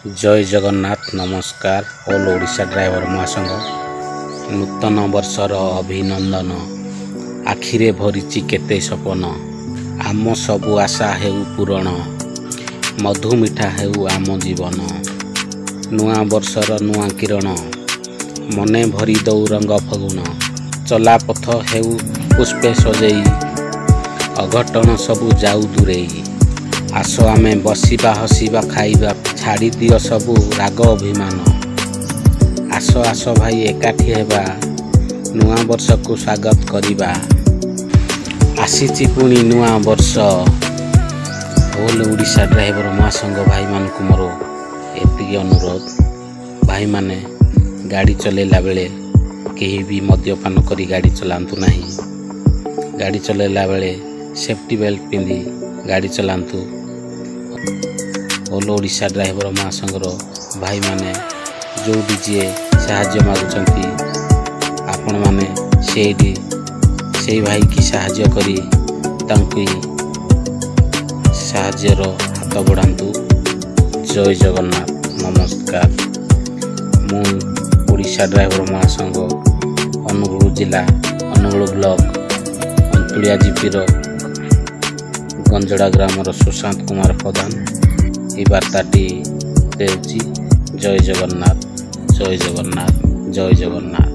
जय जगन्नाथ नमस्कार all Odisha driver महासंघ नूतन वर्षर अभिनंदन आखिरे भरिची केते सपन आम सबु आशा हेउ पूरण मधुमिठा हेउ आम जीवन नुआ वर्षर नुआ किरण मने भरी दौ रंग फगुण चला पथ हेउ पुष्पे सजेई अघटन सबु जाऊ दूरेई आस आमे बसिबा हसिबा खाइबा छाड़ी दियो सबु राग अभिमान आस आस भाई एकाठी हेबा नुआ वर्ष को स्वागत करिबा आसीची पुणी नुआ वर्ष होल ओडिशा ड्राइवर महासंघ भाई मान को मोर एतिकी अनुरोध भाई माने गाड़ी चलेला बेले केही भी मद्यपान करी गाड़ी चलांतु नाही गाड़ी चलेला बेले सेफ्टी बेल्ट पिंधि गाड़ी चलांतु ऑल ओडिशा ड्राइवर महासंघर भाई माने जो जी साहाय्य मागुचंती आपण माने से भाई की साहाय्य करी तांकी साहाय्यर हाथ बढ़ातु। जय जगन्नाथ नमस्कार। मु ओडिशा ड्राइवर महासंघ अनुगुल जिला अनुगुल ब्लॉक अंतुलिया जीपी गंजड़ा ग्रामर सुशांत कुमार प्रधान ई वार्ताटी देउची। जय जगन्नाथ जय जगन्नाथ जय जगन्नाथ।